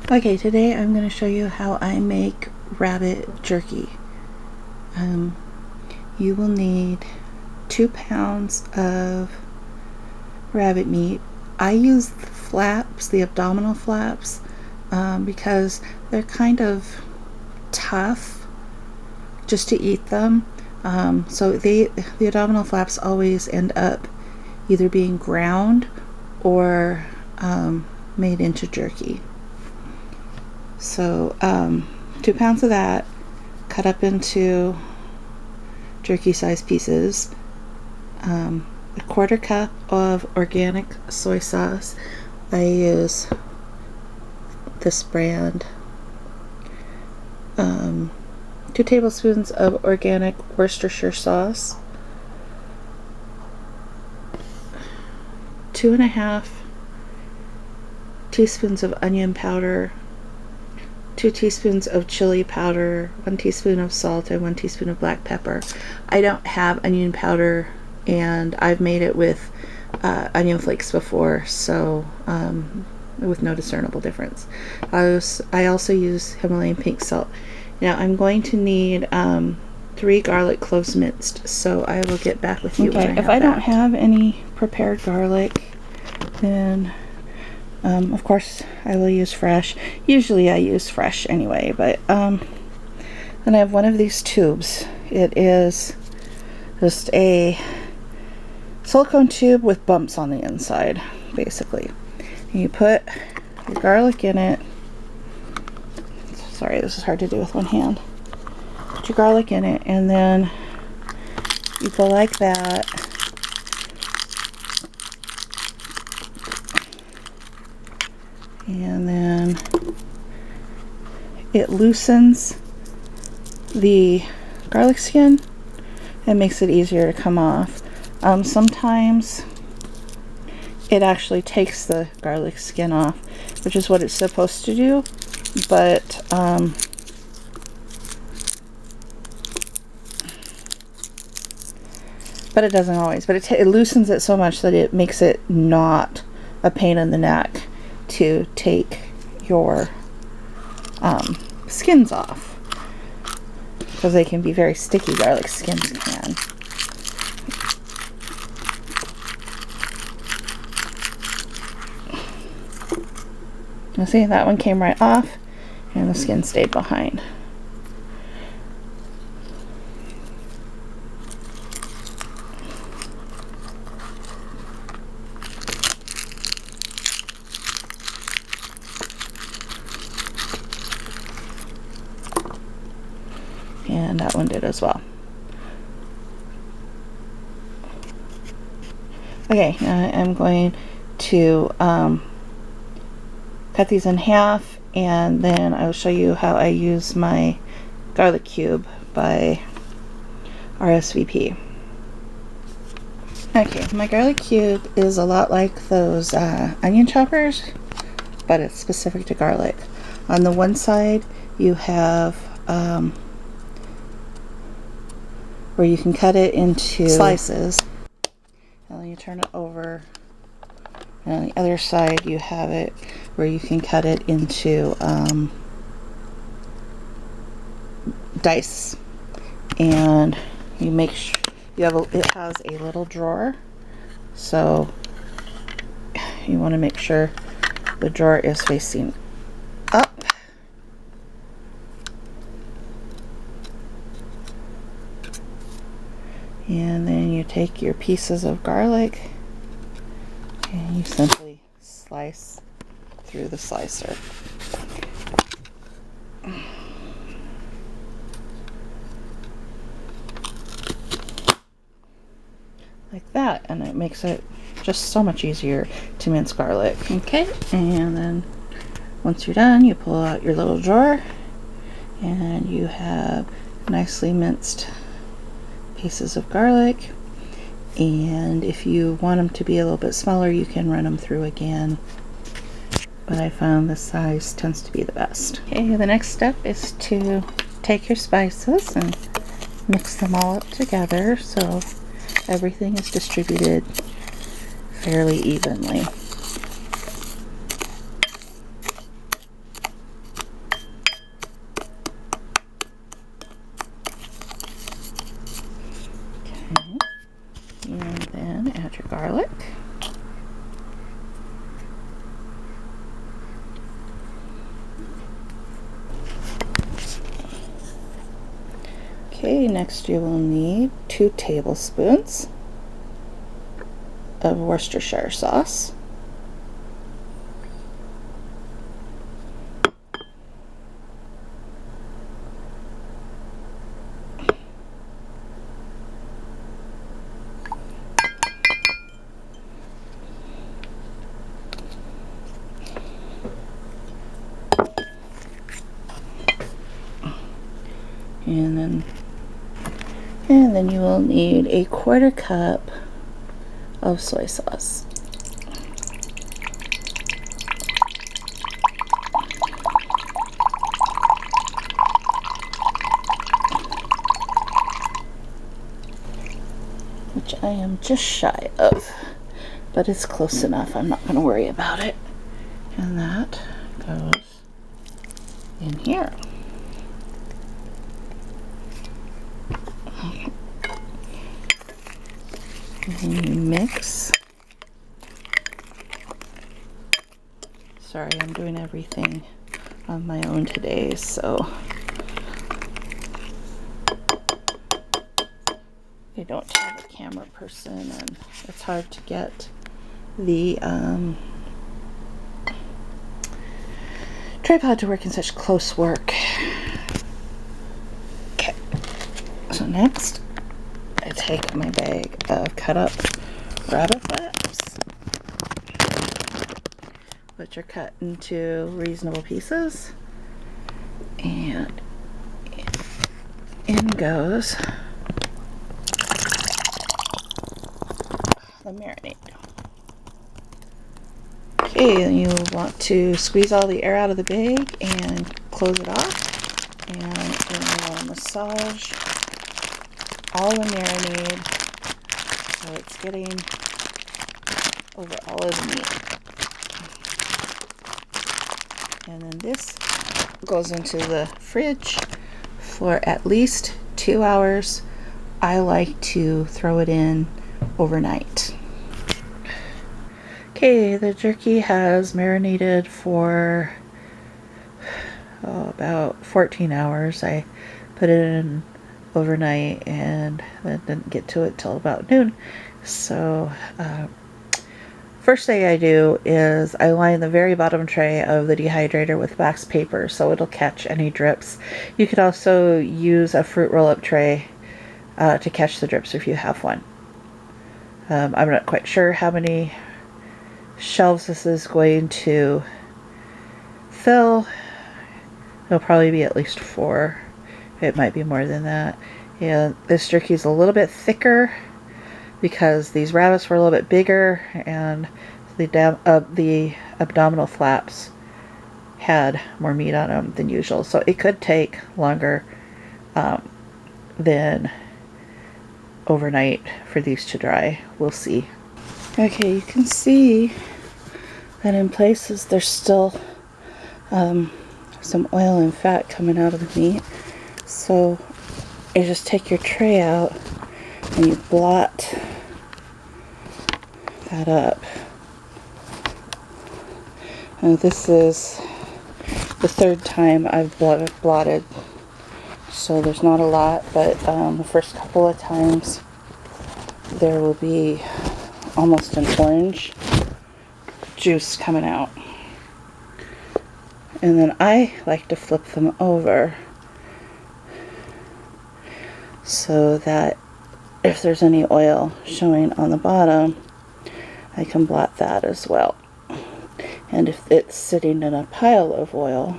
Okay, today I'm going to show you how I make rabbit jerky. You will need 2 pounds of rabbit meat. I use the flaps, the abdominal flaps, because they're kind of tough just to eat them. So the abdominal flaps always end up either being ground or made into jerky. So 2 pounds of that cut up into jerky sized pieces, a 1/4 cup of organic soy sauce. I use this brand, 2 tablespoons of organic Worcestershire sauce, 2.5 teaspoons of onion powder, 2 teaspoons of chili powder, 1 teaspoon of salt, and 1 teaspoon of black pepper. I don't have onion powder, and I've made it with onion flakes before, so with no discernible difference. I also use Himalayan pink salt. Now I'm going to need 3 garlic cloves minced, so I will get back with you when I have if I don't have any prepared garlic, then of course I will use fresh. Usually I use fresh anyway, but then I have one of these tubes. It is just a silicone tube with bumps on the inside, basically. And you put your garlic in it. Sorry, this is hard to do with one hand. Put your garlic in it, and then you go like that. And then it loosens the garlic skin and makes it easier to come off. Sometimes it actually takes the garlic skin off, which is what it's supposed to do, but it doesn't always. But it loosens it so much that it makes it not a pain in the neck to take your skins off, because they can be very sticky. Garlic skins can. You see, that one came right off and the skin stayed behind. And that one did as well. Okay, I'm going to cut these in half, and then I'll show you how I use my garlic cube by RSVP. Okay, my garlic cube is a lot like those onion choppers, but it's specific to garlic. On the one side you have where you can cut it into slices, and then you turn it over, and on the other side you have it where you can cut it into dice, and you make sure it has a little drawer, so you want to make sure the drawer is facing up. And then you take your pieces of garlic and you simply slice through the slicer. Like that, and it makes it just so much easier to mince garlic. Okay, and then once you're done, you pull out your little drawer and you have nicely minced pieces of garlic, and if you want them to be a little bit smaller, you can run them through again, but I found this size tends to be the best. Okay, the next step is to take your spices and mix them all up together so everything is distributed fairly evenly. Okay, next you will need 2 tablespoons of Worcestershire sauce. And then you will need a 1/4 cup of soy sauce. Which I am just shy of, but it's close enough. I'm not going to worry about it. And that goes in here. And then you mix. Sorry, I'm doing everything on my own today, so I don't have a camera person, and it's hard to get the tripod to work in such close work. Okay, so next I take my bag of cut up rabbit flaps, which are cut into reasonable pieces, and in goes the marinade. Okay, and you want to squeeze all the air out of the bag and close it off, and then you want to massage all the marinade so it's getting over all of the meat. And then this goes into the fridge for at least 2 hours. I like to throw it in overnight. Okay, the jerky has marinated for about 14 hours. I put it in overnight and then didn't get to it till about noon. So first thing I do is I line the very bottom tray of the dehydrator with wax paper so it'll catch any drips. You could also use a fruit roll-up tray to catch the drips if you have one. I'm not quite sure how many shelves this is going to fill. It'll probably be at least 4. It might be more than that. And this jerky is a little bit thicker because these rabbits were a little bit bigger, and the abdominal flaps had more meat on them than usual. So it could take longer than overnight for these to dry. We'll see. Okay, you can see that in places there's still some oil and fat coming out of the meat. So you just take your tray out and you blot that up. Now this is the 3rd time I've blotted, so there's not a lot, but the first couple of times there will be almost an orange juice coming out. And then I like to flip them over so that if there's any oil showing on the bottom, I can blot that as well. And if it's sitting in a pile of oil,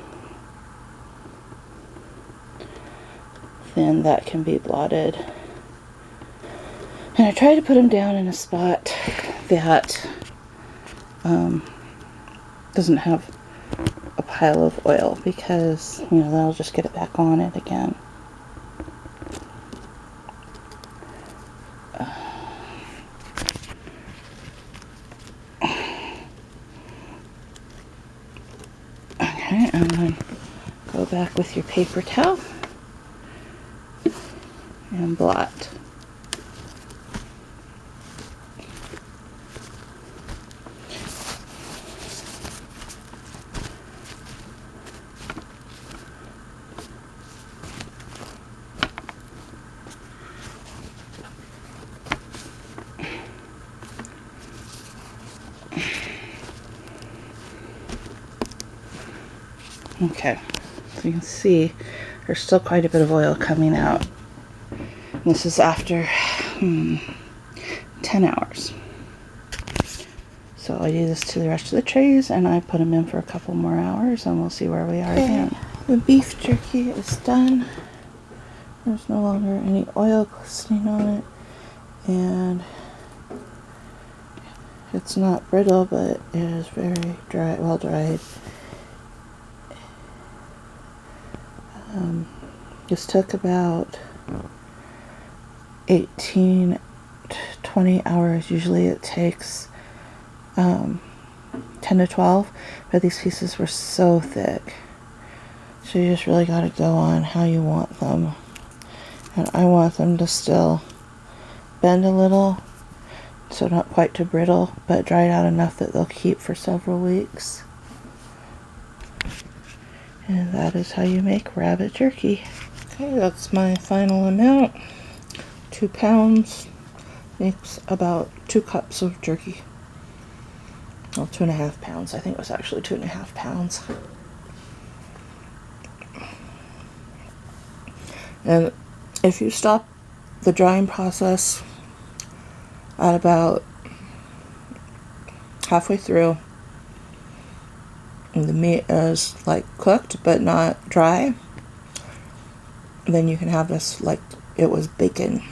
then that can be blotted. And I try to put them down in a spot that doesn't have a pile of oil, because, you know, that'll just get it back on it again. Okay, and then go back with your paper towel and blot. Okay, so you can see there's still quite a bit of oil coming out. This is after 10 hours. So I do this to the rest of the trays, and I put them in for a couple more hours, and we'll see where we are again. The beef jerky is done. There's no longer any oil glistening on it, and it's not brittle, but it is very dry, well dried. This took about 18 to 20 hours. Usually it takes 10 to 12, but these pieces were so thick. So you just really got to go on how you want them. And I want them to still bend a little, so not quite too brittle, but dried out enough that they'll keep for several weeks. And that is how you make rabbit jerky. Okay, that's my final amount. 2 pounds makes about 2 cups of jerky. Well, 2.5 pounds. I think it was actually 2.5 pounds. And if you stop the drying process at about halfway through, and the meat is like cooked but not dry, then you can have this like it was bacon.